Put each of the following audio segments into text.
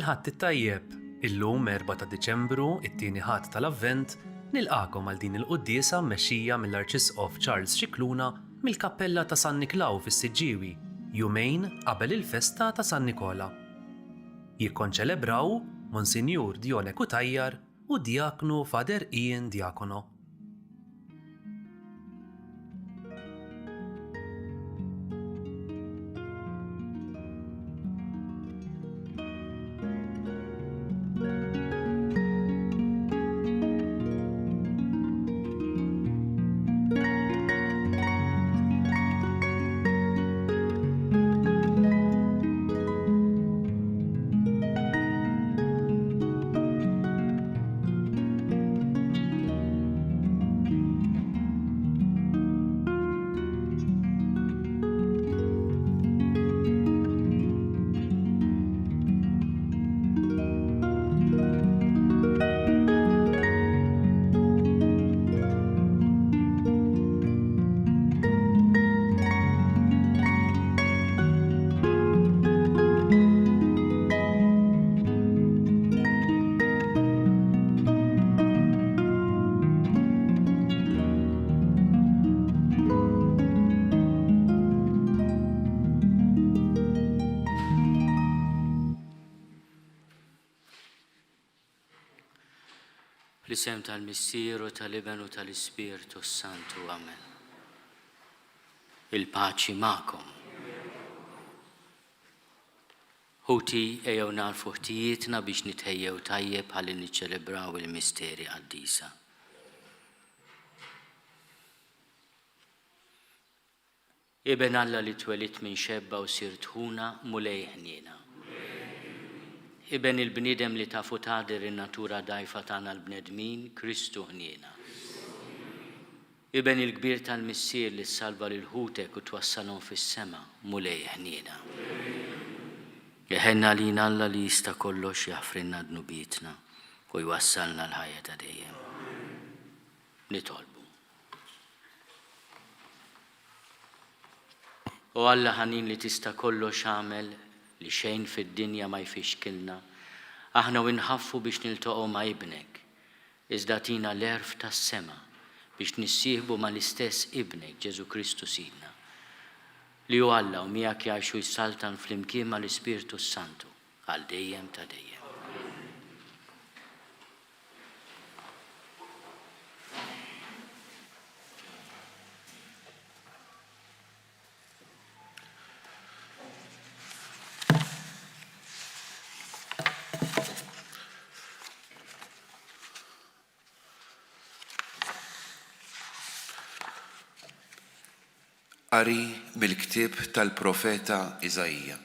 Il-ħadd it-tajjeb, illum 4 ta' Diċembru, it-tieni ħadd tal-Avvent, nilqakom għal din il-quddiesa mmexxija mill-Arċisqof Charles Scicluna mill-Kappella ta' San Niklaw fis-Siġġiewi, jumejn qabel il-festa ta' San Nikola. Jikkonċelebraw Monsinjur Dione Kutajjar u Diaknu Fader Ian Diakono. L-isem tal-Missieru tal-Iben u tal-Ispirtu Santu, Amen. Il-paċi ma'kom. Ħuti ejjew narfu ħtijietna biex nitħejjew tajjeb ħalli niċċelebraw il-misteri qaddisa. Iben Alla li twelit minn xebba u sirt ħuna mulej ħniena. Iben il-bniedem li tafu tader in-natura dajfa tagħna l-bnedmin, Kristu ħniena. Iben il-kbir tal-missier li salva lil ħutek u twassalhom fis-sema, mulej ħniena. Jeħenna lina Alla li jista' kollox jaħfrinna dnubietna u jwassalna l-ħajja ta' dejjem. Nitolbu. U Alla ħanin li tista' kollox għamel li xejn fid-dinja ma jfixkilna, aħna u nħaffu biex niltaqgħu ma' ibnek, iżda tina l-erf tas-sema biex nissieħbu ma' l-istess ibnek Ġesu Kristu Sidna, li hu Alla u miegħek jgħixu jsaltan flimkien ma' l-Ispirtu Santu għal dejjem ta' dejjem. Qari mill-ktieb tal-profeta Iżajja.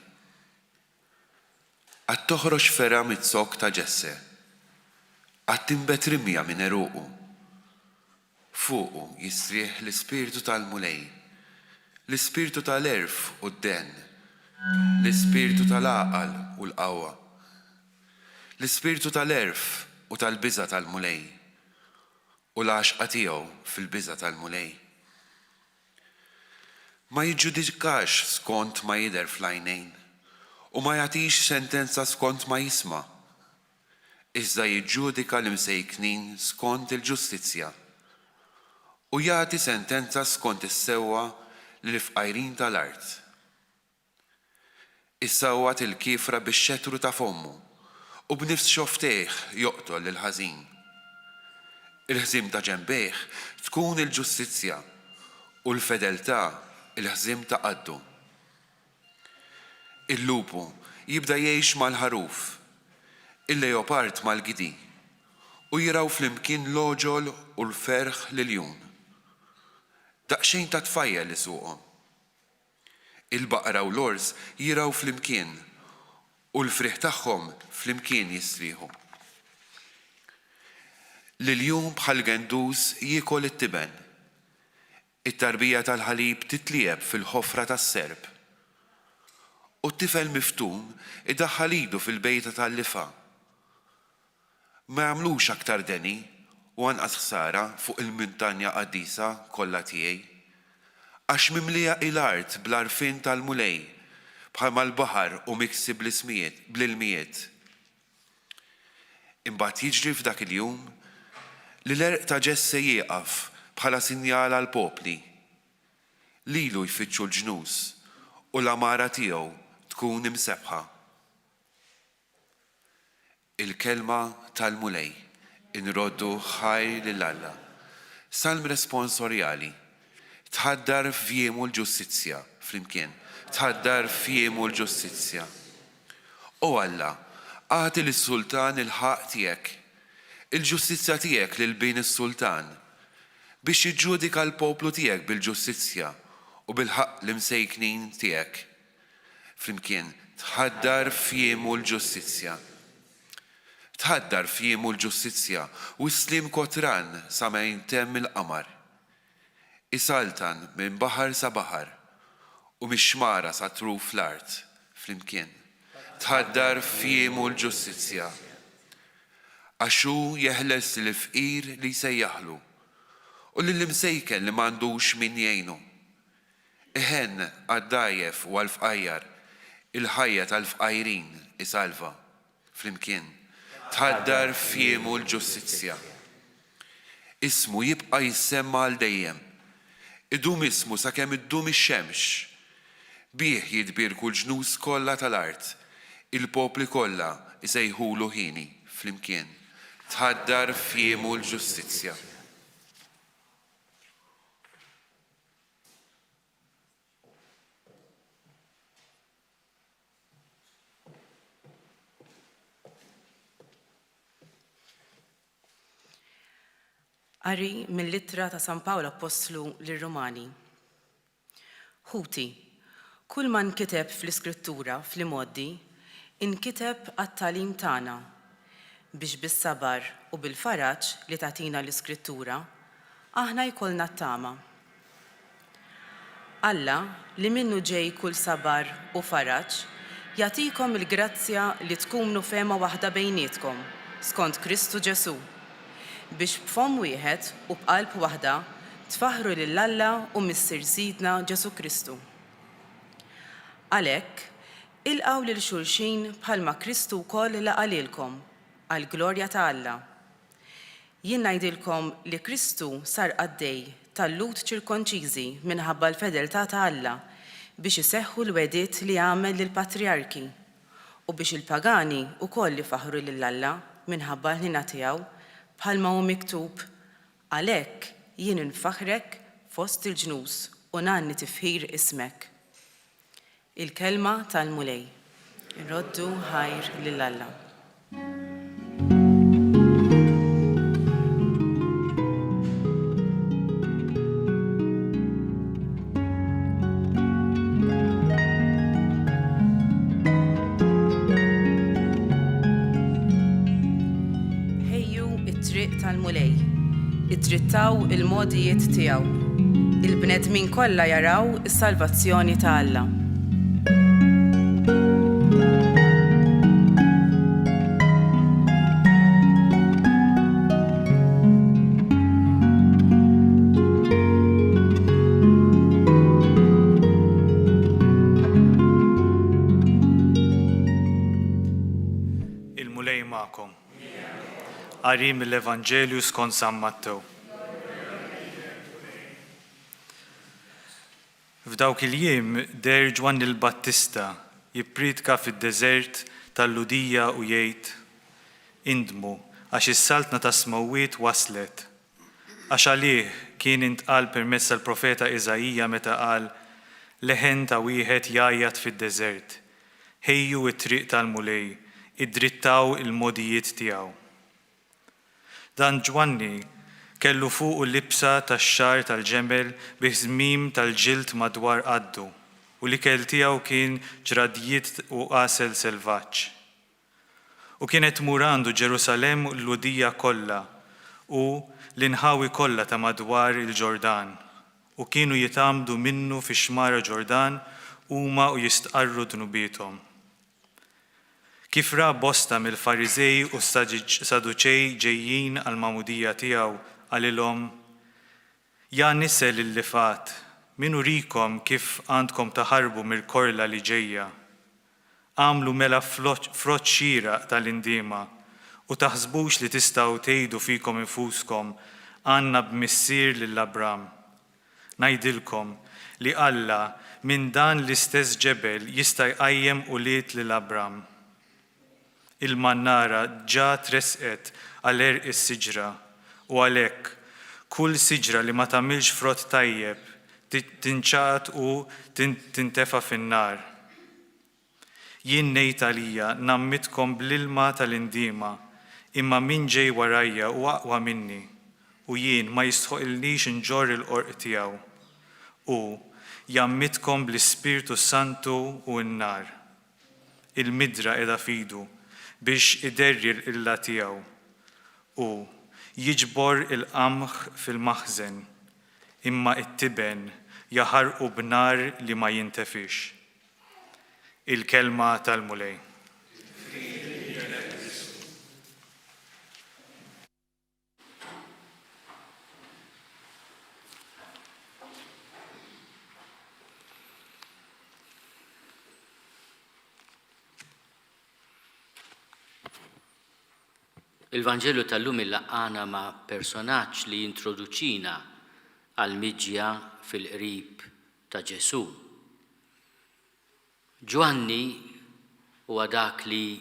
Għad toħroġ fera mit-sok ta' Ġesse, għad timbet rimja minn eruqu. Fuqu jistrieħ l-ispirtu tal-mulej, l-ispirtu tal-erf u d-den, l-ispirtu tal-aqal u l-qawwa, l-ispirtu tal-erf u tal-biża tal-mulej, u l-għaxqa tiegħu fil-biża tal-mulej. Ma jiġġudikax skont ma jidher fl-għajnejn u ma jagħtix sentenza skont ma jisma', iżda jiġġudika l-imsejknin skont il-ġustizzja u jagħti sentenza skont is-sewwa lill-fqajrin tal-art. Issawwat il-kifra bix-xetru ta' fommu u b'nifs xoftejh joqtol il-ħażin. Il-ħżiem ta' ġenbejh tkun il-ġustizzja u l-fedeltà il-ħżiem ta' qaddu. Il-lupu jibda jgħix mal-ħaruf, il-leopard mal-gidi u jiraw flimkien l-oġol u l-ferħ lill-jun. Daqsxejn ta' tfajja li suqhom. Il-baqra u l-ors jiraw flimkien u l-friħ tagħhom flimkien jistrieħu. Lill-jum bħal gendus jiekol it-tiben. It-tarbija tal-ħalib titlieb fil-ħofra tas-serb. U t-tifel miftum idaħħal idu fil-bejta tal-lifa. Ma jagħmlux aktar deni u anqas ħsara fuq il-muntanja qaddisa kollha tiegħi, għax mimlija il-art bl-arfin tal-mulej bħalma l-baħar u miksi bl-ilmijiet. Imbagħad jiġri f'dak il-jum li l-erq ta' Ġesse jieqaf bħala sinjal għal popli lilu jfittxu l-ġnus u l-amara tiegħu tkun imsebħa. Il-kelma tal-mulej inroddu ħajr lil Alla. Salm responsorjali tħaddar f'jiemu l-ġustizzja flimkien, tħaddar f'jiemu l-ġustizzja. O Alla, għati lis-sultan il-ħaq tiegħek, il-ġustizzja tiegħek lil bejn is-sultan biex jiġġudika l-poplu tiegħek bil-ġustizzja u bil-ħaq l-imsejknin tiegħek. Flimkien, tħaddar f'jiemu l-ġustizzja. Tħaddar f'jiemu l-ġustizzja u slim kotran sa ma jintemm il-qamar. Isaltan minn baħar sa baħar u mix-xmara sa truf fl-art flimkien. Tħaddar f'jiemu l-ġustizzja. Għaxu jeħles l-fqir li jsejjaħlu u l-imsejken li m'għandux min jgħinu. Iħen għaddajjef u għal-fqajjar il-ħajja tal-fqajrin isalva flimkien. Tħaddar f'jiemu l-ġustizzja. Ismu jibqa' jissemma għal dejjem. Idum ismu sakemm iddum ix-xemx. Bih jidbir kull ġnus kollha tal-art. Il-popli kollha isejħulu ħini flimkien. Tħaddar f'jiemu l-ġustizzja. Qari mill-littra ta' San Pawlu Apostlu lir-Rumani. Ħuti, kull ma nkiteb fl-Iskrittura fl-imoddi, inkiteb għat-talim tagħna biex bis-sabar u bil-faraġ li tagħtina l-Iskrittura aħna jkollna t-tama. Alla li minnu ġej kull sabar u faraġ jagħtikom il-grazzja li tkunu fema waħda bejnietkom skont Kristu Ġesu biex b'fom wieħed u b'qalb waħda tfaħru lil Alla u Missier Sidna Ġesu Kristu. Għalhekk, ilqgħu lil xulxin bħalma Kristu wkoll laqalilkom għall-glorja ta' Alla. Jien ngħidilkom li Kristu sar għaddej tal-lut ċirkonċiżi minħabba l-fedeltà ta' Alla biex iseħħu l-wediet li għamel lill-patriarki u biex il-pagani wkoll ifaħru lil Alla minħabba l-ħina tiegħu bħalma hu miktub, għalhekk jien infaħrek fost il-ġnus u nanni tifħir ismek. Il-kelma tal-mulej. Irroddu ħajr lil Alla. Tal-mulej, id-drittaw il-modijiet tiegħu. Il-bnedmin kollha jaraw is-salvazzjoni ta' Alla. Il-mulej magħkom. Qari mill-Evanġelju skont San Mattew. F'dawk il-jiem der Ġwanni l-Battista jippridka fid-deżert tal-Ludija u jgħid: Indmu għax is-saltna ta' smawwiet waslet. Għax għalih kien intqal permezz tal-profeta Iżajija meta qal: Leħen ta' wieħed jgħajjad fid-deżert. Ħejju t-triq tal-mulej, iddrittaw il-modijiet tiegħu. Dan Ġwanni kellu fuq l-libsa tax-xar tal-ġemel bi żmiem tal-ġild madwar qaddu u l-ikel tiegħu kien ġradjiet u qasel selvaġġ. U kienet murandu Ġerusalemm u l-Ludija kollha u l-inħawi kollha ta' madwar il-Ġordan u kienu jitamdu minnu fix-xmara Ġordan huma u jistqarru dnubietom. Kif ra bosta mill-Fariżej u Saduċej ġejjin għall-magħmudija tiegħu għalilhom: Ja nisel illi fat, min urikom kif għandkom taħarbu mill-korla li ġejja. Għamlu mela frott xieraq tal-indiema u taħsbux li tistgħu tgħidu fikom infuskom għandna b'missier lill-Abram. Ngħidilkom li Alla minn dan l-istess ġebel jista' jqajjem ulied lill-Abram. Il-mannara ġa tresqet għal għerq is-siġra u għalhekk kull siġra li ma tagħmilx frott tajjeb tinċaqat u tintefa' fin-nar. Jien ngħid għalija nammitkom bl-ilma tal-indiema, imma min ġej warajja u aqwa minni, u jien ma jistħoqilniex inġorr il-qorq tiegħu, u jammitkom bl-Ispirtu Santu u n-nar. Il-midra qiegħda fidu biex iderri l-qilla tiegħu u jiġbor il-qamħ fil-maħżen, imma it-tiben jaħarqu b'nar li ma jintefix. Il-kelma tal-mulej. Il-Vanġelu tal-lum il-laqqana ma' personaġġ li jintroduċina għal-miġja fil-qrib ta' Ġesu. Ġwanni huwa dak li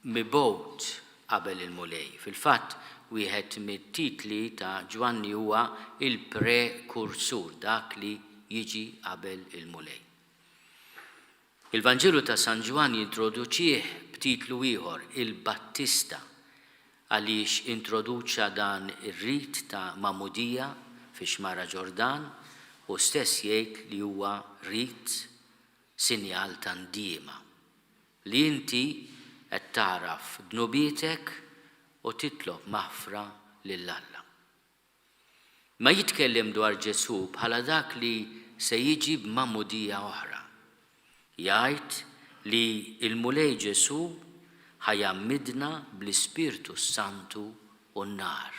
mibgħut qabel il-mulej. Fil-fatt, wieħed mit-titli ta' Ġwanni huwa il-prekursur, dak li jiġi qabel il-mulej. Il-Vanġelu ta' San Ġwan jintroduċih b'titlu ieħor, il-Battista, għaliex introduċa dan ir-rit ta' Mamudija fi xmara Ġordan u stess jgħid li huwa rit sinjal ta' ndiema li inti qed taraf dnubietek u titlob maħfra lill-Alla. Ma jitkellem dwar Ġesu bħala dak li se jiġi b'mamudija oħra. Jgħid li il-mulej Ġesu ħajammidna bl-Ispirtu Santu u n-nar.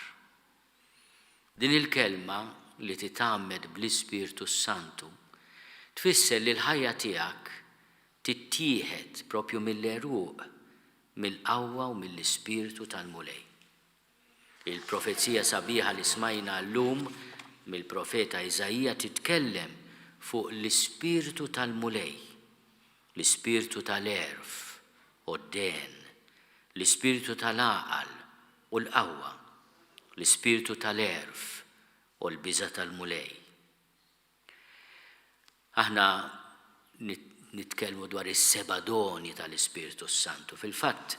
Din il-kelma li titgħammed bl-Ispirtu Santu tfisser li l-ħajja tiegħek tittieħed propju mill-eruq, mill-qawwa u mill-Ispirtu tal-mulej. Il-profezija sabiħa li smajna llum mill-profeta Iżajija titkellem fuq l-Ispirtu tal-mulej, l-Ispirtu tal-erf u d-den, l-Ispirtu tal-aqal u l-qawwa, l-Ispirtu tal-erf u l-biża tal-mulej. Aħna nitkellmu dwar is-sebadoni tal-Ispirtu Santu. Fil-fatt,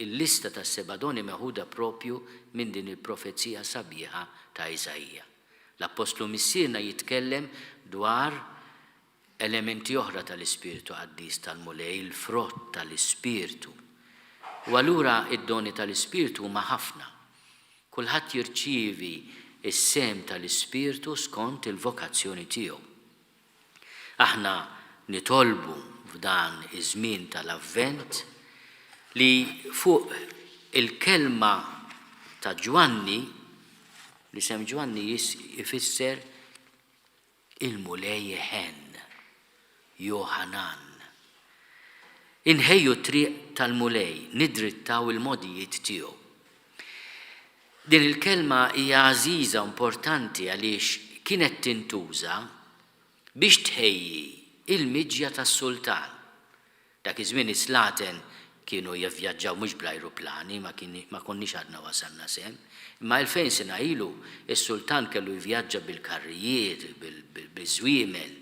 il-lista tas-sebadoni meħuda propju minn din il-profezija sabiħa ta' Iżajija. L-Apostlu Missierna jitkellem dwar elementi oħra tal-Ispirtu Qaddis tal-mulej, il-frott tal-Ispirtu. U allura id-doni tal-Ispirtu huma ħafna. Kulħadd jirċievi is-sem tal-Ispirtu skont il-vokazzjoni tiegħu. Aħna nitolbu f'dan iż-żmien tal-Avvent li fuq il-kelma ta' Ġwanni, li sem Ġwanni jifisser il-mulej ħen, Joħanan. Inħejju triq tal-mulej, nidrittaw il-modijiet tiegħu. Din il-kelma hija għażiża importanti għaliex kienet tintuża biex tħejji il-miġja tas-sultan. Dak iż-żmien islaten kienu jivvjaġġaw mhux bl-ajruplani, ma konniex għadna wasalna sem, imma 2000 sena ilu is-sultan kellu jivvjaġġa bil-karrijiet, bil-żwiemel.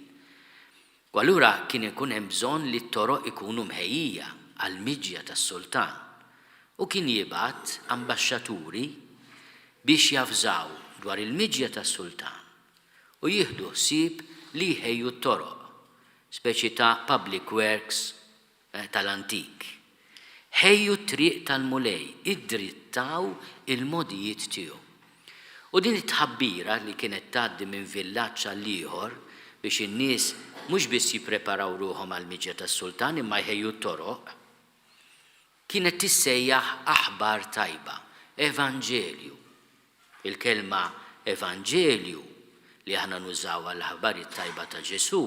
U allura kien ikun hemm bżonn li t-toroq ikunu mħejjija għall-miġja tas-sultan. U kien jibgħat ambaxxaturi biex jafżaw dwar il-miġja tas-sultan u jieħdu ħsieb li jħejju t-toroq, speċi ta' public works tal-antik. Ħejju t-triq tal-mulej, iddrittaw il-modijiet tiegħu. U din it-tħabbira li kienet tgħaddi minn villaġġ għal ieħor biex in-nies mhux biss jippreparaw ruhom għall-miġja tas-sultan imma jħejju t-toroq, kienet tissejjaħ aħbar tajba, evanġelju. Il-kelma evanġelju li aħna nużaw għall-aħbar it-tajba ta' Ġesu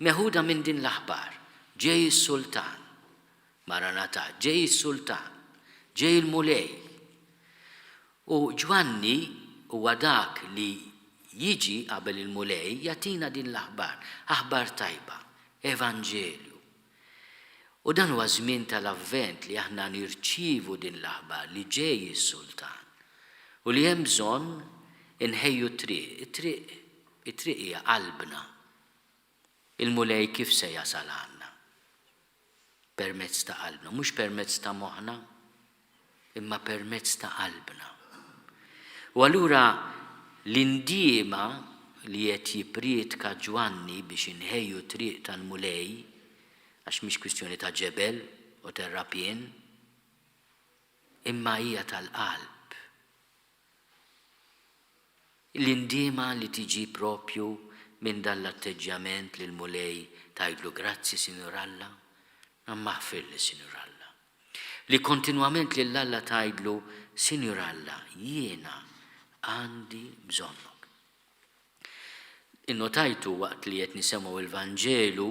meħuda minn din l-aħbar. Ġej is-sultan, Maranatha, ġej is-sultan, ġej il-mulej. U Ġwanni huwa dak li jiġi qabel il-mulej jatina din l-aħbar, aħbar tajba, evanġelju. U dan huwa żmien tal-avvent li aħna nirċievu din l-aħbar li ġej is-sultan. U li hemm bżonn inħejju triq. It-triq hija qalbna. Il-mulej kif se jasal għandna? Permezz ta' qalbna, mhux permezz ta' moħħna, imma permezz ta' qalbna. U allura l-indiema li qed jippriedka Ġwanni biex inħejju triq tal-mulej, għax mhix kwistjoni ta' ġebel u terrapien, imma hija tal-qalb. L-indiema li tiġi propju minn dan l-atteġġjament lil mulej tgħidlu grazzi Sinjur Alla, imma ħfirli Sinjur Alla. Li kontinwament lil Alla tgħidlu Sinjur Alla, jiena għandi bżonnok. Innotajtu waqt li qed nisemgħu il-Vanġelu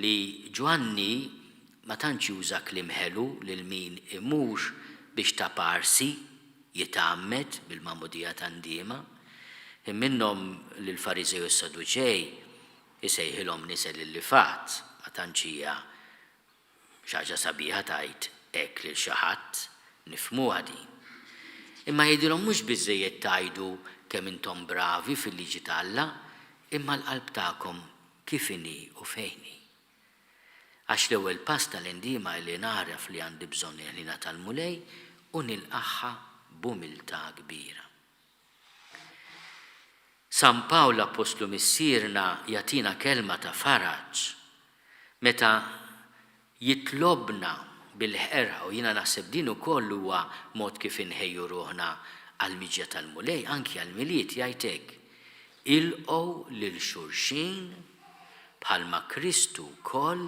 li Ġwanni ma tantx juża kliem ħelu lil min imux biex ta' parsi jitgħammed bil-mamudija tan-diema. Minnhom lill-Fariżej u s-Saduċej isejħilhom nisel il-lifat, ma tantx hija xi ħaġa sabiħa tgħid hekk lil xi ħadd nifhmuha din. Imma jgħidilhom mhux biżżejjed tgħidu kemm intom bravi fil-liġi ta' Alla, imma l-qalb tagħkom kif inhi u fejn hi. Għax l-ewwel pass tal-indiema li naraf li għandi bżonn il-ħina tal-mulej u nilqaħħa b'umiltà kbira. San Pawl l-Apostlu missierna jatina kelma ta' faraġġ meta jitlobna bil-ħerħa u jiena naħseb din ukoll huwa mod kif inħejju ruħna għall-miġja tal-mulej anki għall-miliet jgħid hekk. Ilqgħu lil xulxin bħalma Kristu wkoll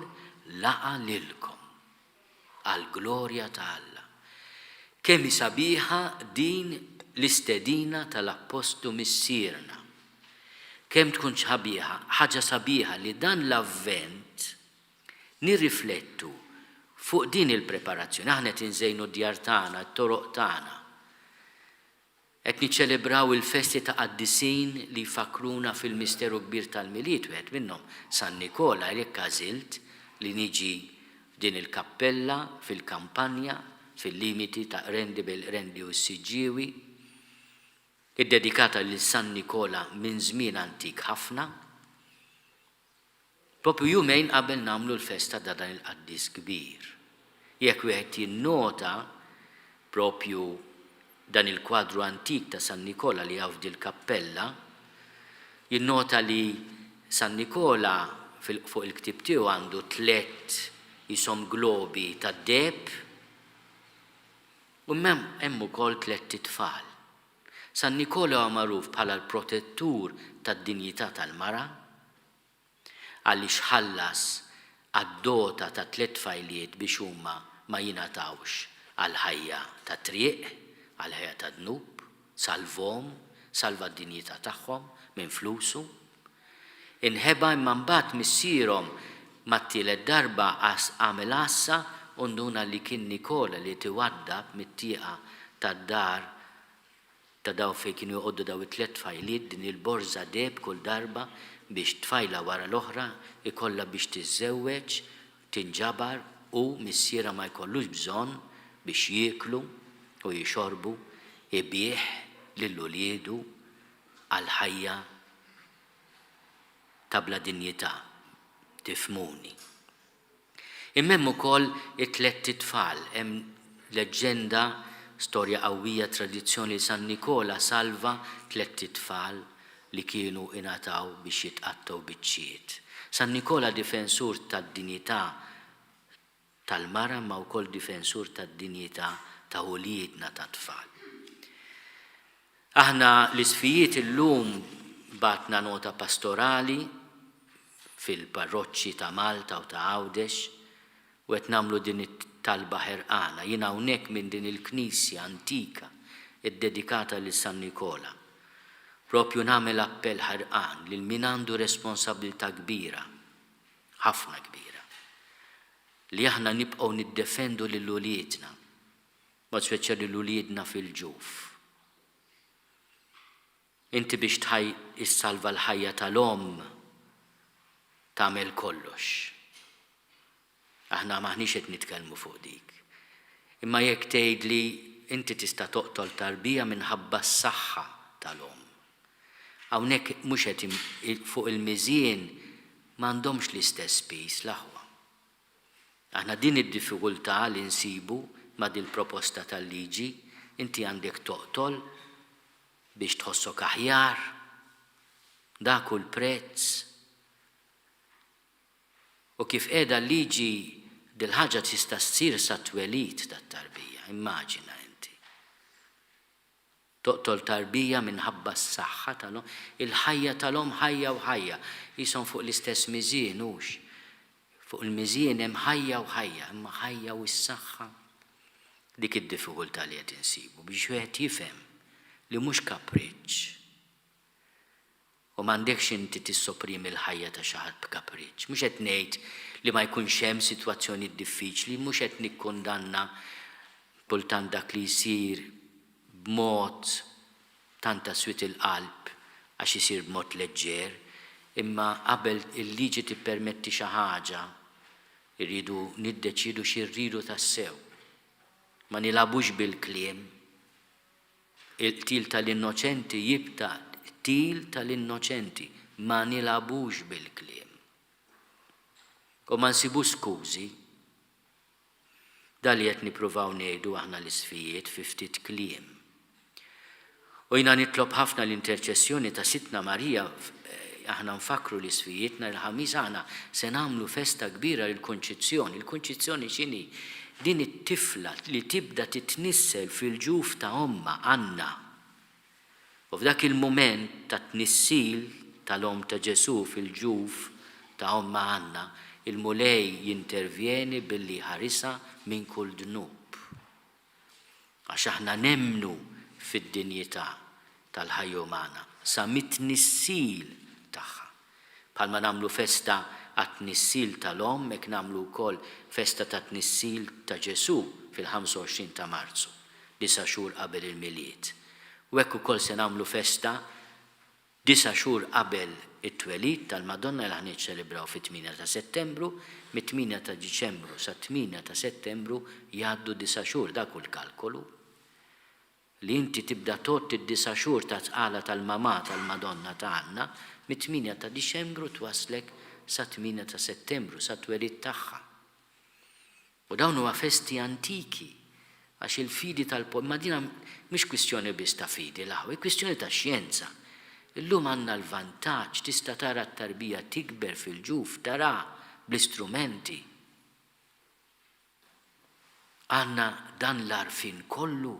laqa lilkom għall-glorja ta' Alla. Kemm sabiħa din l-istedina tal-Apostlu missierna. Kemm tkun ħaġa sabiħa li dan l-avvent nirriflettu fuq din il-preparazzjoni. Aħna qed inżejnu d-djar tagħna, t-toroq tagħna. Qed niċċelebraw il-festi ta' qaddisin li jfakruna fil-misteru kbir tal-miliet, wieħed minnhom San Nikola għalhekk għażilt li niġi f'din il-kappella fil-kampanja fil-limiti ta' rendi u s-siġġiewi, id-dedikata lil San Nikola minn żmien antik ħafna, propju jumejn qabel nagħmlu l-festa ta' dan il-qaddis kbir. Jekk wieħed jinnota propju dan il-kwadru antik ta' San Nikola li hawn f'dil-kappella, jinnota li San Nikola fuq il-ktieb tiegħu għandu 3 ishom globi tad-deheb u hemm ukoll 3 tfal. San Nikola huwa magħruf bħala l-protettur tad-dinjità tal-mara għaliex ħallas għad-dota ta' 3 tfajliet biex huma ma jingħatawx għall-ħajja ta' triq, għall-ħajja ta' dnub, salvhom, salva d-dinjità tagħhom minn flusu. Inħeba imma mbagħad missierhom mat-tielet darba għamel assa u nduna li kien Nikola li tiwaddab mit-tieqa tad-dar ta' daw fejn kienu joqogħdu daw it-3 tfajliet din il-borża deheb kull darba biex tfajla wara l-oħra ikollha biex tiżżewweġ, tinġabar u missiera ma jkollux bżonn biex jieklu u jixorbu ibih lill-uliedu għal ħajja ta' bla dinjità, tifhmuni. Imma hemm ukoll it-3 tfal, hemm leġġenda storja qawwija tradizzjoni San Nikola salva 3 tfal li kienu ingħataw biex jitqattgħu biċċiet. San Nikola difensur tad-dinjità tal-mara ma wkoll difensur tad-dinjità ta' uliedna ta' tfal. Aħna l-isfijiet illum batna nota pastorali fil-parroċċi ta' Malta u ta' Għawdex u qed nagħmlu din talba ħerqana. Jiena hawnhekk minn din il-knisja antika iddedikata lis San Nikola. Propju nagħmel appell ħerqan lil min għandu responsabilità kbira, ħafna kbira, li aħna nibqgħu niddefendu lil uliedna mod speċjali l-uliedna fil-ġuf. Inti biex issalva l-ħajja tal-om tagħmel kollox. Aħna maħniex qed nitkellmu fuq dik. Imma jekk tgħidli inti tista' toqtol tarbija minħabba s-saħħa tal-om. Hawnhekk mhux qed fuq il-miżien m'għandhomx l-istess piż l-aħwa. Aħna din id-diffikultà li nsibu ma' din proposta tal-liġi, inti għandek toqtol biex tħossok aħjar, dak hu l-prezz. U kif qiegħda l-liġi dil-ħaġa tista' ssir sa twelid tat-tarbija, immaġina inti. Toqtol tarbija minħabba s-saħħa tal-om, il-ħajja tal-om ħajja u ħajja, jisom fuq l-istess miżien hux. Fuq il-miżien hemm ħajja u ħajja, imma ħajja u s-saħħa. Dik id-diffikultà li qed insibu biex wieħed jifhem li mhux kapriċċ. U m'għandekx inti tissopprimi l-ħajja ta' xi ħadd b'kapriċċ. Mhux qed ngħid li ma jkunx hemm sitwazzjoni diffiċli, mhux qed nikkundanna kultant dak li jsir b'mod tanta swit il-qalb għax isir b'mod leġġer, imma qabel il-liġi tippermetti xi ħaġa irridu niddeċidu x'irridu tassew. Ma nilabux bil-kliem. Il-til tal-innoċenti jibta til tal-innoċenti, ma nilabux bil-kliem. U ma nsibu skużi, dal qed nippruvaw ngħidu aħna l-isfijiet fi ftit kliem. U jiena nitlob ħafna l-interċessjoni ta' Sitna Marija, aħna nfakru l-isfijietna l-ħamis aħna se nagħmlu festa kbira l-Kunċizzjoni. Il-Kunċizzjoni x'inhi? Din it-tifla li tibda titnissel fil-ġuf ta' omma Anna. U f'dak il-mument ta' tnissil tal-om ta' Ġesu fil-ġuf ta' omma Anna, il-mulej jintervjeni billi ħarisa minn kull dnub. Għax aħna nemmnu fid-dinjità tal-ħajja umana sa mit-nissil tagħha. Bħalma nagħmlu festa għat-nissil tal-om, hekk nagħmlu wkoll festa ta' tnissil ta' Ġesu fil-25 ta' Marzu, 9 xhur qabel il-miliet. U hekk ukoll se nagħmlu festa 9 xhur qabel it-twelid tal-Madonna li ħniċċelebraw fit-8 ta' Settembru, mit-8 ta' Diċembru sa 8 ta' Settembru jgħaddu 9 xhur, dak hu l-kalkolu. Li inti tibda tot id-9 xhur ta' tqala tal-mamà tal-Madonna ta' Anna, mit-8 ta' Diċembru twaslek sa 8 ta' Settembru, sa twelid tagħha. U dawn huwa festi antiki, għax il-fidi ma dina mhix kwistjoni biss ta' fidi l-aħwa, kwistjoni ta' xjenza. Illum għandna l-vantaġġ tista' tara t-tarbija tikber fil-ġuf, tara bl-istrumenti. Għandna dan l-arfin kollu.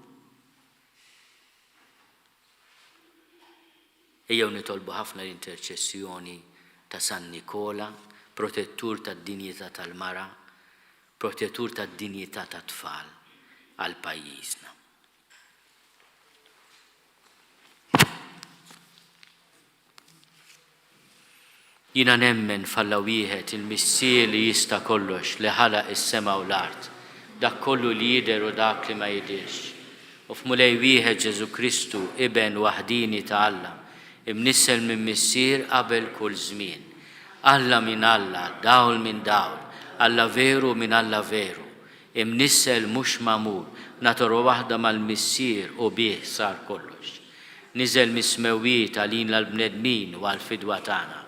Ejjew nitolbu ħafna l-interċessjoni ta' San Nikola, protettur tad-dinjità tal-mara, protettur tad-dinjità tat-tfal għal pajjiżna. Jiena nemmen falla wieħed il-missier li jista' kollox li ħalaq is-sema u l-art, dak kollu li jidher u dak li ma jidirx. U f'mulej wieħed Ġesu Kristu iben waħdini ta' Alla, imnissel minn missier qabel kull żmien. Alla minn Alla, dawl minn dawl, Alla veru minn Alla veru. Imnissel mhux magħmul, natura waħda mal-missier u bih sar kollox. Niżel mismewwiet għalin l-bnedmin u għall-fidwa tagħna.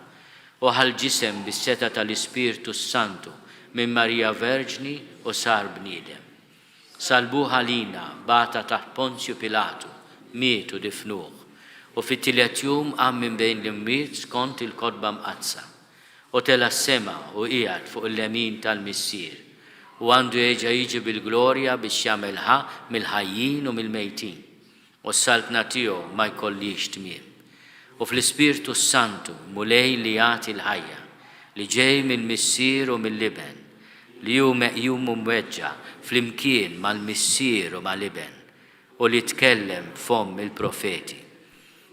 U ħal-ġisem bis-seta tal-Ispirtu Santu minn Marija Verġni u sar bniedem. Salbuha lina bata taħt Ponzju Pilatu, mietu difnuh. U fit-tielet jum qam minn bejn l-imwiet skont il-kodba mqazza. U tela s-sema u qiegħed fuq il-lemin tal-missier. U għandu jerġa' jiġi bil-glorja biex jagħmel mill-ħajjin u mill-mejtin. U s-saltna tiegħu ma jkollix tmiem. U fl-Ispirtu Santu mulej li jagħti l-ħajja, li ġej mill-missier u mill-liben, li hu meqjum u mweġġa flimkien mal-missier u mal-liben, u li tkellem f'fomm il-profeti.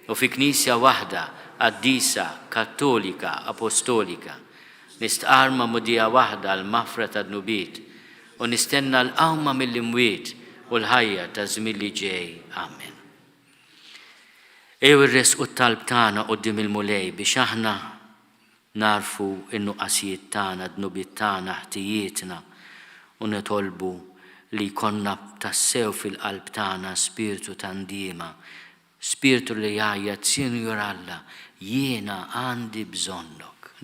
U fi Knisja waħda qaddisa, kattolika, apostolika, nistqarma mudija waħda l-mafra tad-nubiet, u nistenna l-qawma mill-imwiet u l-ħajja ta' żmien li ġej. Amen. Ew ir-resqu t-talb tagħna quddiem il-mulej biex aħna narfu in-nuqqasijiet tagħna, d-nubiet tagħna, ħtijietna u nitolbu li jkollna tassew fil-qalb tagħna spiritu ta' ndiema, spiritu li jgħajjed Sinjur Alla, jiena għandi bżonnok.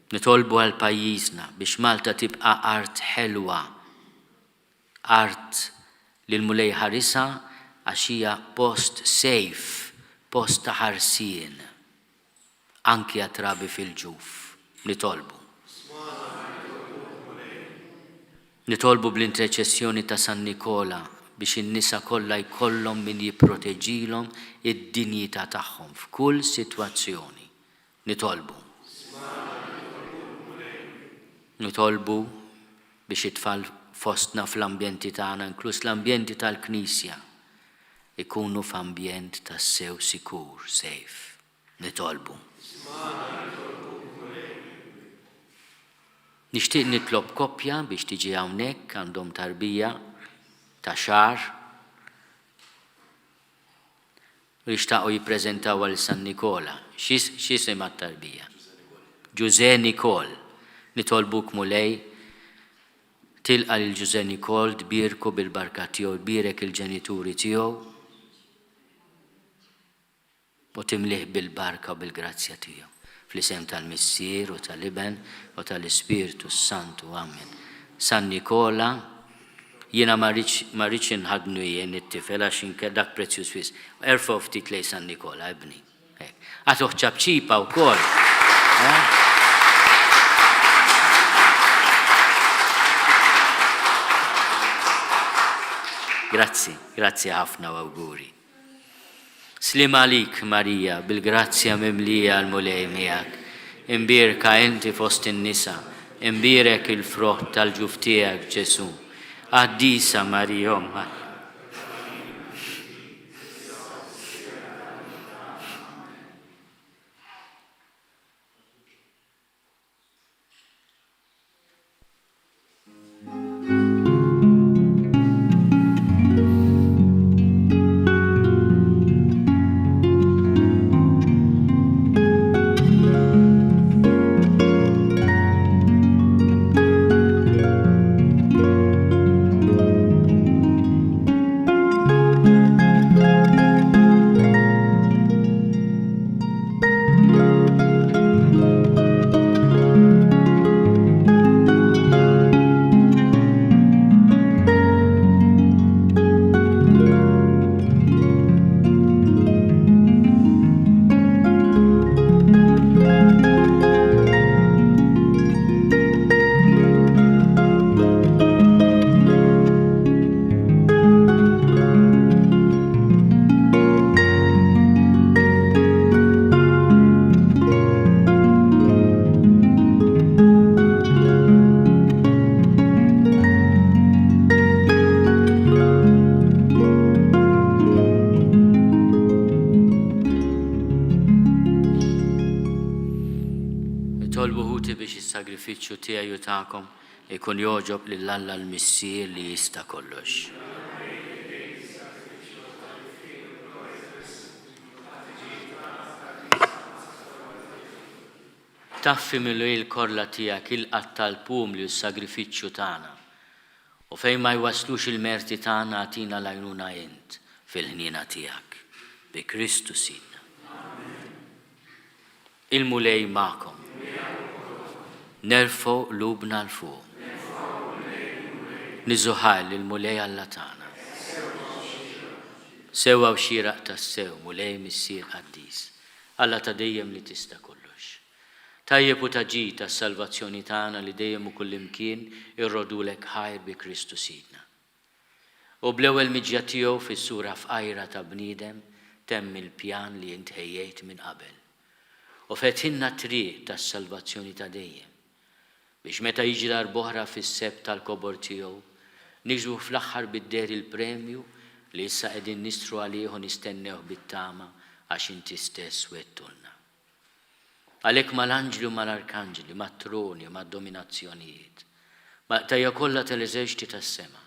Nitolbu għal pajjiżna biex Malta tibqa' art ħelwa, art li l-mulej ħarisa għax hija post safe, post ta' ħarsien, anki għatrabi fil-ġuf. Nitolbu bl-interċessjoni ta' San Nikola biex in-nisa kollha jkollhom min jipproteġilhom id-dinjità tagħhom f'kull sitwazzjoni. Nitolbu biex it-tfal fostna fl-ambjenti tagħna, inkluż l-ambjenti tal-Knisja, ikunu f'ambjent tas-sew sikur, safe. Nixtieq nitlob koppja biex tiġi hawnhekk għandhom tarbija ta' xahar u jixtaqgħu jippreżentaw għal San Nikola. X'isem għat-tarbija? Ġużè Nikol. Nitolbuk mulej tilqa' lil Ġużè Nikol tbierku bil-barka tiegħu, tbierek il-ġenituri tiegħu u timlih bil-barka u bil-grazzja tiegħu. Fl-isem tal-Missier u tal-Iben u tal-Ispiritu Santu. Amen. San Nikola, jiena ma rridx inħadnu jien it-tifel għax dak prezzjuż fis. Erfgħu ftit lej San Nikola, ibni. Għatuh ċabċipa wkoll. Grazzi ħafna u awguri. Slim għalik, Marija, bil-grazzja mimlija l-mulej miegħek. Imbierka inti fost in-nisa, imbierek il-frott tal-ġuf tiegħek Ġesu. Qaddisa Marija Omma. Sagrifiċċju tiegħi u tagħkom ikun joġob lil Alla l-Missier li jista' kollox. Taffi mill il-korla tiegħek il-qatt tal-pum li s-sagrifiċċju tagħna u fejn ma jwaslux il-merti tagħna għatina l-għajnuna int fil-ħniena tiegħek bi Kristu Sidna. Il-mulej magħkom. Nerfgħu qlubna l-fuq. Niżuħal il-mulej Alla tagħna. Sewwa u xieraq tas-sew, mulej Missier Qaddis. Alla ta' dejjem li tista' kollox. Tajjeb u taġi tas-salvazzjoni tagħna li dejjem u kullimkien irrodulek ħajr bi Kristu Sidna. U bl-ewwel miġja tiegħu fis-sura f'qajra ta' bniedem temm il-pjan li intħejjejt minn qabel. U fetħinna triq tas-salvazzjoni ta' dejjem. Biex meta jiġi darb'oħra fis-sebb tal-kobor tiegħu, niġu fl-aħħar bid-der il-premju li issa qegħdin nistru għalih u nistennew bit-tama għax inti stess wettulna. Għalhekk mal-anġli u mal-arkanġli, mat-troni u mad-dominazzjonijiet, Maqtajja kollha tal-eżerċiti tas-sema.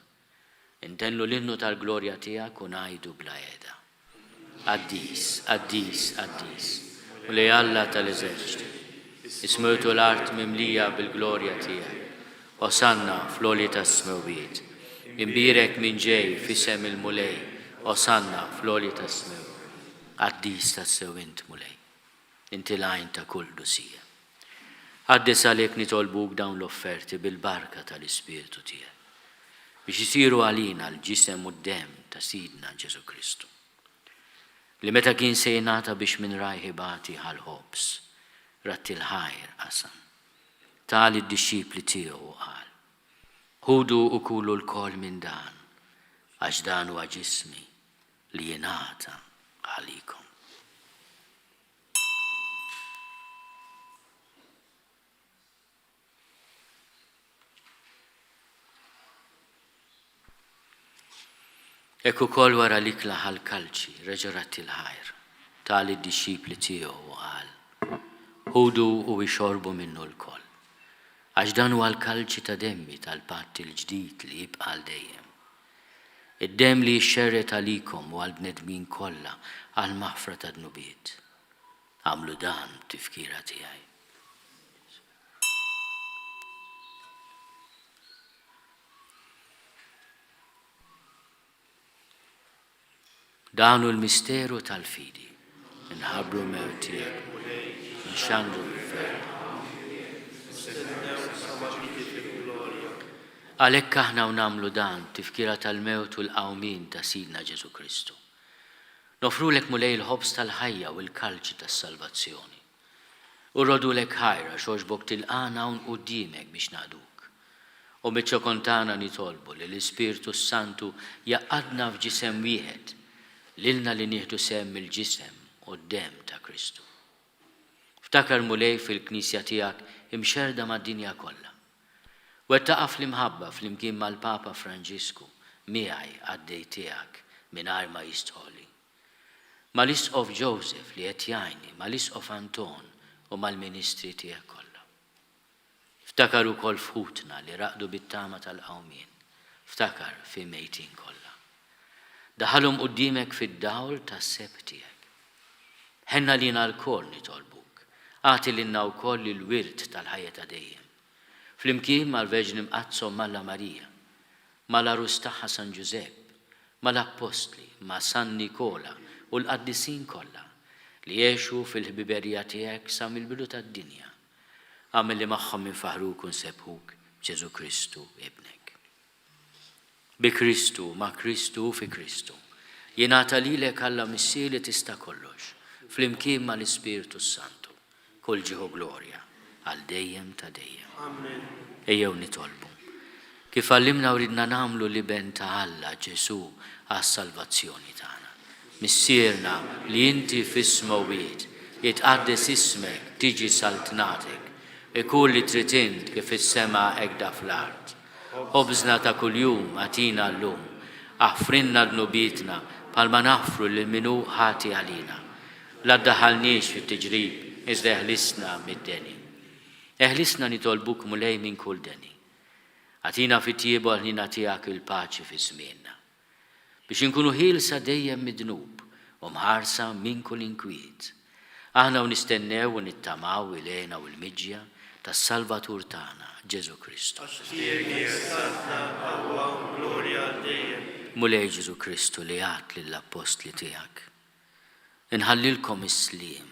Intennu l-innu tal-glorja tiegħek u ngħidu bla qiegħda. Qaddis, qaddis, qaddis. U li Alla tal-eżerċiti. Ismurtu l-art mimlija bil-glorja tiegħek. Osanna fl-oli tas-smewiet. Imbirek minn ġej fisem il-mulej. Osanna fl-oli tas-smew. Qaddis tas-sew int mulej. Inti lajn ta' kull dusija. Għaddis għalek nitolbuk dawn l-offerti bil-barka tal-Ispiritu tiegħek biex isiru għalina l-ġisem u d-dem ta' Sidna Ġesu Kristu. Li meta kien sejnata biex minn rajħibati ħal-ħobs, ratti l-ħajr qasam. Tal id-disċipli tiegħu qal. Ħudu u kulu l-kol minn dan, għax dan huwa ġismi li jingħata għalikom. Ekku kol wara l-ikla ħal-kalċi reġarat il-ħajr, tal id-disċipli tiegħu u qal. Ħudu u ixorbu minnu l-kol, għax dan huwa l-kalċi ta' demmi tal-patt il-ġdid li jibqa' dejjem. Id-dem li jxerret għalikom u għal-bnedmin kollha għal-maħfra ta' dnubiet. Għamlu dan tifkira tiegħi. Danu l-misteru tal-fidi, nħabru mewtijek, nxandru l-fer. Għalek aħna u namlu dan tifkira tal-mewt u l-qawmin ta' Sidna Ġesu Kristu. Nofru lek mulej l-ħobs tal-ħajja u l-kalċi tas-salvazzjoni. U rodu lek ħajra xoġbok til-qana un qudiemek biex naduk. U bieċokontana nitolbu li l-Ispirtu Santu jaqqadna f'ġisem wieħed lilna li nieħdu sem il-ġisem u d-dem ta' Kristu. Ftakar mulej fil-Knisja tiegħek imxerda mad-dinja kollha. Wettaqaf l-imħabba fl-imkien mal-Papa Franġisku miegħi għaddej tiegħek mingħajr ma jistħoli. Mal-Isqof Joseph li qed jgħinni, mal-Isqof Anton u mal-Ministri tiegħek kollha. Ftakar ukoll fħutna li raqdu bit-tama tal-qawmien. Ftakar fi mejtin kollha. Daħalhom qudiemek fid-dawl tas-seb tiegħek. Ħenna lina l-kol nitolbuk. Għati lilna wkoll il-wirt tal-ħajja ta' dejjem. Flimkien mal-Verġni Mqazzom Malla Marija, mal-Arus tagħha San Ġusepp, mal-Apostli, ma' San Nikola u l-qaddisin kollha li jgħixu fil-ħbiberija tiegħek sa mill-bidu tad-dinja. Għamel li magħhom infaħruk u nsebħuk Ġesu Kristu ibnek. Bi Kristu, ma' Kristu u fi Kristu. Jingħata lilek Alla missieri tista' kollox, flimkien ma' l-Ispiritu Santu, kull ġieħu glorja, għal dejjem ta' dejjem. Amen. Ejjew nitolbu. Kif għallimna u ridna nagħmlu li ben ta' Alla Ġesu għas-salvazzjoni tagħna. Missierna li inti fis-smawiet jitqaddes ismek tiġi saltnatek, ikun li trid int kif is-sema hekk fl-art. Ħobżna ta' kuljum għatina l-lum, aħfrinna d-nubitna palma naħfru l-minu ħati għalina. La ddaħalniex fit-tiġrib, iżda eħlisna mid-deni. Eħlisna nitolbuk mulej minn kull deni. Għatina fit-tiebu għalnina tiegħek il-paċi fi żmienna. Biex inkunu ħielsa dejjem mid-dnub u mħarsa minn kull inkwiet. Aħna u nistennew u nittamaw il-għena u l-miġja tas-Salvatur tagħna Ġesu Kristu. Mulej Ġesu Kristu li għat lill-apostli tiegħek. Inħallilkom is-slim,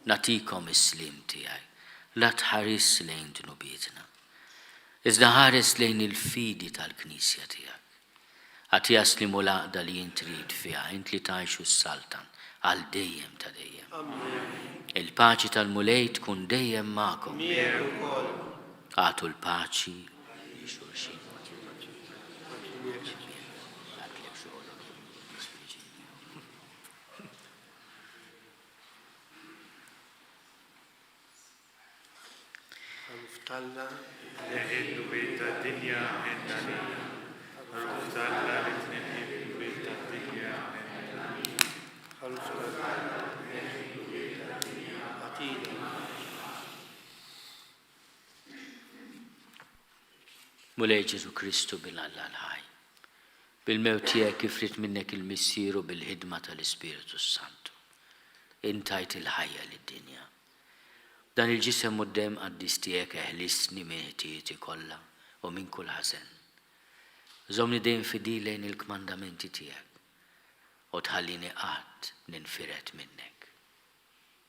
natikom is-slim tiegħi, la tħares lejn dnubietna. Iżda ħares lejn il-fidi tal-Knisja tiegħek. Għat jaslimu l-għaqda li jintrid fiha, int li tgħixu s-saltan għal dejjem ta' dejjem. Il-paċi tal-mulej tkun dejjem magħkom. Għatu l-paċi li xulxin. Talla neħeddu bejta d-dinja ennani. Ruf talla li t-neħeddu bejta d-dinja ennani. Ruf talla neħeddu bejta d-dinja għatina. Mulej Ġesu Kristu bil-Alla l-ħaj. Bil-mewt tiegħek kifrit minnek il-missier u bil-ħidma tal-Ispiritu Santu. Intajt il-ħajja lid-dinja. Dan il-ġisem u d-dem qaddis tiegħek eħlisni minn ħtieti kollha u minn kull ħażen. Żomni dejjem fidilejn il-kmandamenti tiegħek u tħallini qatt ninfiret minnek.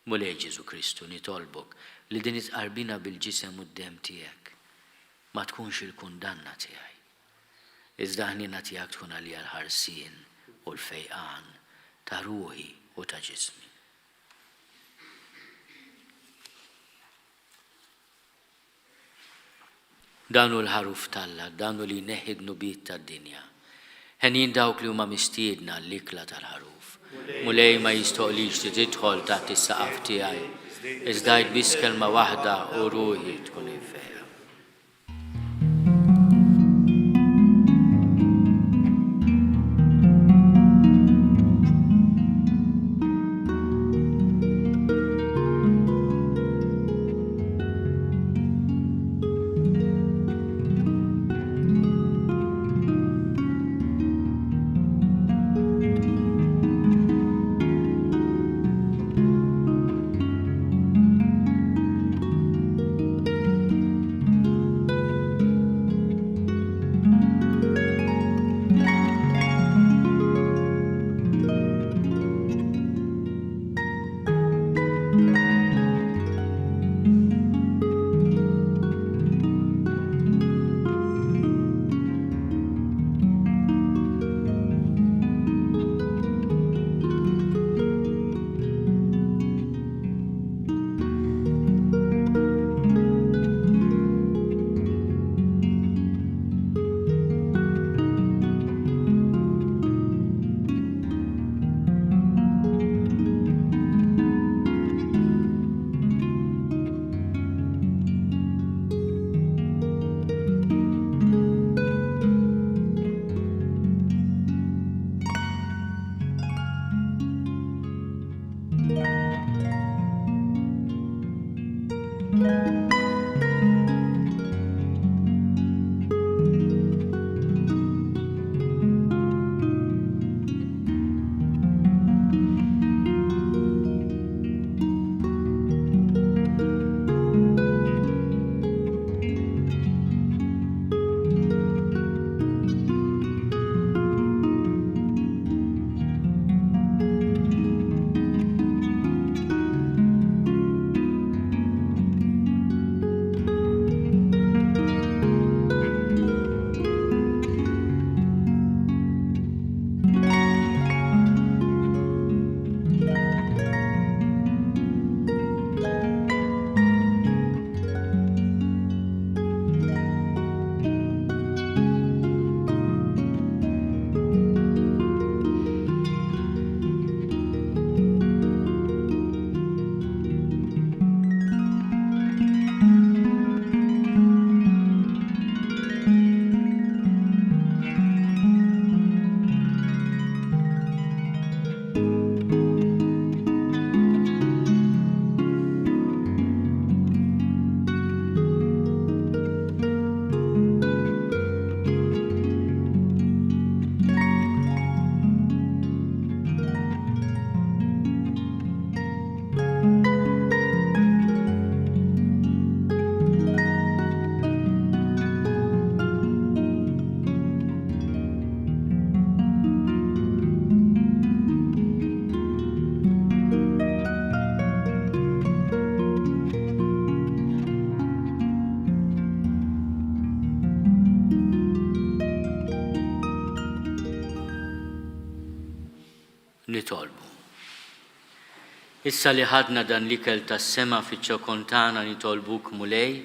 Mulej Ġesu Kristu nitolbok li din itqarbina bil-ġisem u d-dem tiegħek ma tkunx il-kundanna tiegħi. Iżda ħnina tiegħek tkun għalija l-ħarsien u l-fejqan ta' ruħi u ta' ġismi. Danu l-ħaruf talla, danu li neħidnu bit tad-dinja. Ħenin dawk li huma mistiedna l-ikla tal-ħaruf. Mulej ma jistoqlix li tidħol taħt is-saqaf tiegħi. Iżda jgħid biss kelma waħda u ruħi tkun infeja. Nitolbu. Issa li ħadna dan l-ikel tas-sema fiċ-ċokontana nitolbuk mulej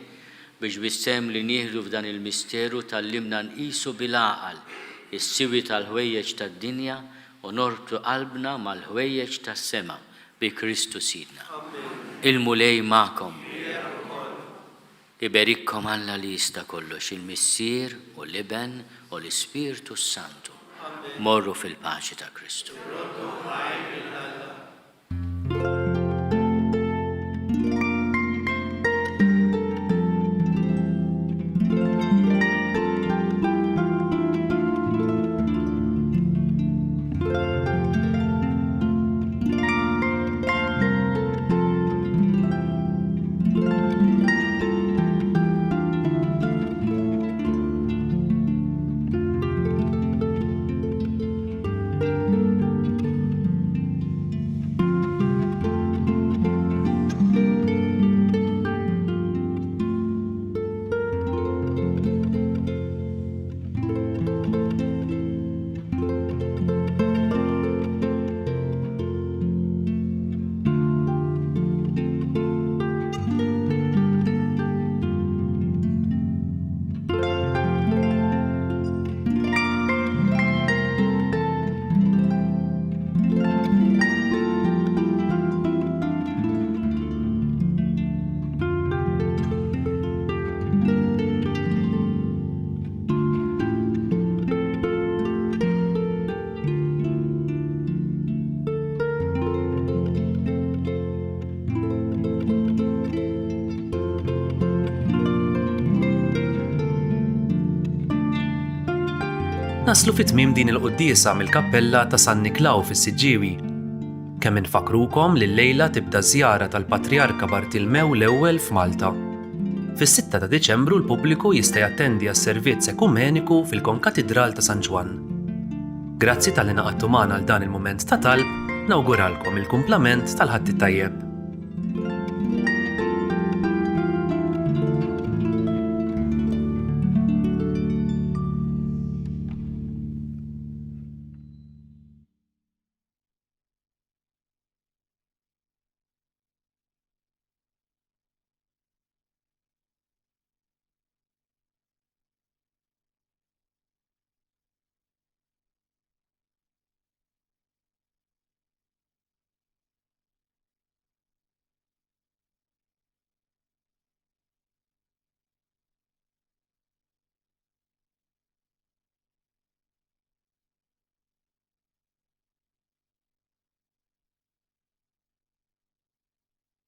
biex bissem li nieħdu f'dan il-misteru tal-limna nqisu bil-għaqal is-siwi tal-ħwejjeġ tad-dinja u norbtu qalbna mal-ħwejjeġ tas-sema bi Kristu Sidna. Il-mulej ma'kom. Iberikkom Alla li jista' kollox il-Missier u l-Iben u l-Ispirtu Santu. Morru fil-paċi ta' Kristu. naslu fit-tmiem din il-quddiesa mill-kappella ta' San Niklaw fis-Siġġiewi. Kemm infakrukom li l-lejla tibda żjara tal-Patriarka Bartilmew l-ewwel f'Malta. Fis-6 ta' Diċembru l-pubbliku jista' jattendi għas-servizz ekumeniku fil-Konkatedral ta' San Ġwan. Grazzi tal-li naqadtu magħna għal dan il-mument ta' talb, nawguralkom il-kumplament tal-ħadd it-tajjeb.